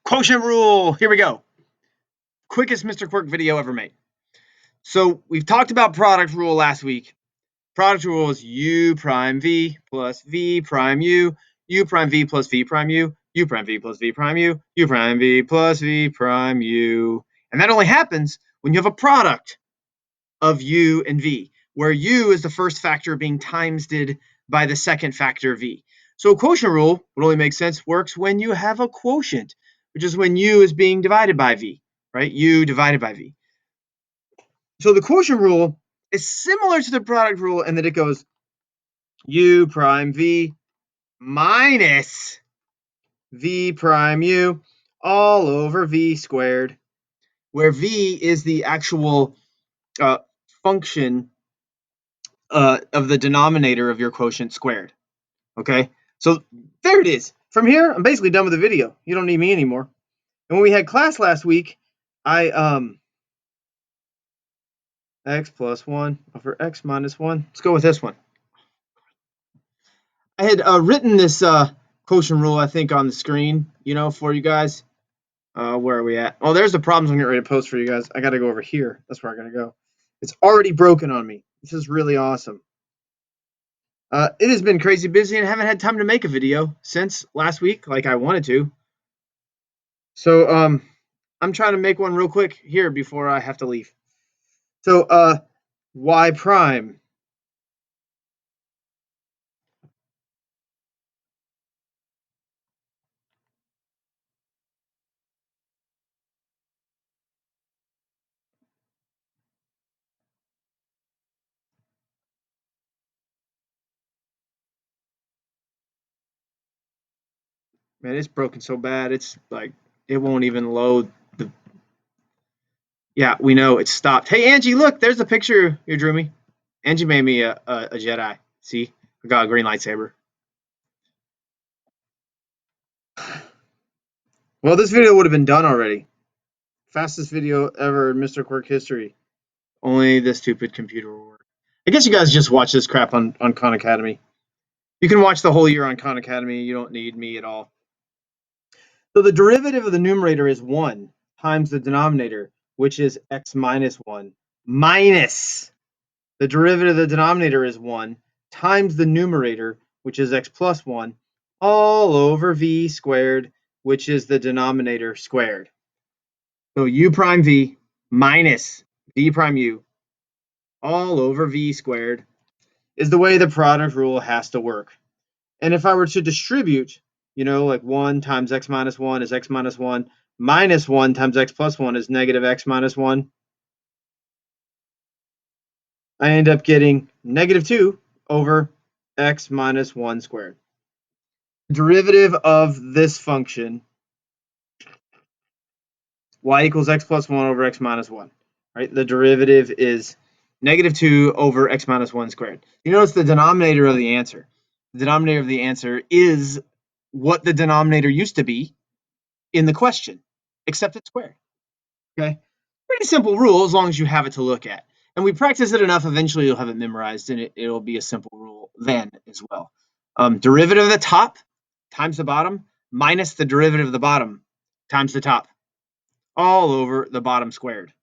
Quotient Rule. Here we go. Quickest Mr. Quirk video ever made. So we've talked about product rule last week. Product rule is u prime v plus v prime u prime v plus v prime u prime v plus v prime u prime v plus v prime u. And that only happens when you have a product of u and v, where u is the first factor being timesed by the second factor v. So a quotient rule would only make sense works when you have a quotient, which is when u is being divided by v, right? U divided by v. So the quotient rule is similar to the product rule in that it goes u prime v minus v prime u all over v squared, where v is the actual function of the denominator of your quotient squared. Okay, so there it is. From here, I'm basically done with the video. You don't need me anymore. And when we had class last week, I x plus 1 over x minus 1. Let's go with this one. I had written this quotient rule, I think, on the screen, for you guys. Where are we at? Oh, there's the problems I'm getting ready to post for you guys. I got to go over here. That's where I got to go. It's already broken on me. This is really awesome. It has been crazy busy and I haven't had time to make a video since last week like I wanted to. So I'm trying to make one real quick here before I have to leave. So y prime man, it's broken so bad. It's like it won't even load the. Yeah, we know it's stopped. Hey, Angie, look, there's the picture you drew me. Angie made me a Jedi. See, I got a green lightsaber. Well, this video would have been done already. Fastest video ever in Mr. Quirk history. Only the stupid computer will work. I guess you guys just watch this crap on Khan Academy. You can watch the whole year on Khan Academy. You don't need me at all. So the derivative of the numerator is 1 times the denominator, which is x minus 1, minus the derivative of the denominator is 1 times the numerator, which is x plus 1, all over v squared, which is the denominator squared. So u prime v minus v prime u all over v squared is the way the product rule has to work. And if I were to distribute, like 1 times x minus 1 is x minus 1, minus 1 times x plus 1 is negative x minus 1, I end up getting negative 2 over x minus 1 squared. The derivative of this function, y equals x plus 1 over x minus 1, right? The derivative is negative 2 over x minus 1 squared. You notice the denominator of the answer. The denominator of the answer is what the denominator used to be in the question, except it's squared. Okay, pretty simple rule as long as you have it to look at. And we practice it enough, eventually you'll have it memorized, and it'll be a simple rule then as well. Derivative of the top times the bottom minus the derivative of the bottom times the top, all over the bottom squared.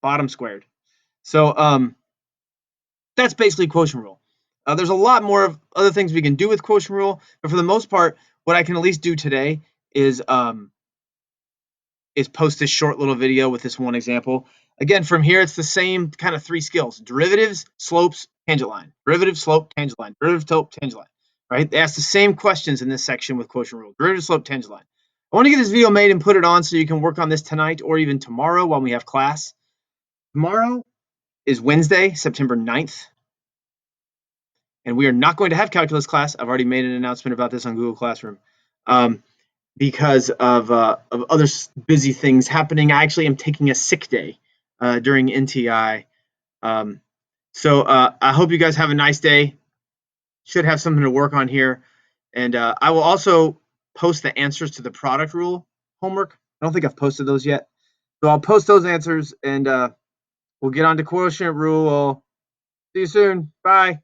Bottom squared. So that's basically quotient rule. There's a lot more of other things we can do with quotient rule, but for the most part, what I can at least do today is post this short little video with this one example. Again, from here, it's the same kind of 3 skills: derivatives, slopes, tangent line. Derivative, slope, tangent line. Derivative, slope, tangent line. Right? They ask the same questions in this section with quotient rule. Derivative, slope, tangent line. I want to get this video made and put it on so you can work on this tonight or even tomorrow when we have class. Tomorrow is Wednesday, September 9th. And we are not going to have calculus class. I've already made an announcement about this on Google Classroom. Because of other busy things happening. I actually am taking a sick day during NTI. So I hope you guys have a nice day. Should have something to work on here. And I will also post the answers to the product rule homework. I don't think I've posted those yet. So I'll post those answers and we'll get on to quotient rule. See you soon. Bye.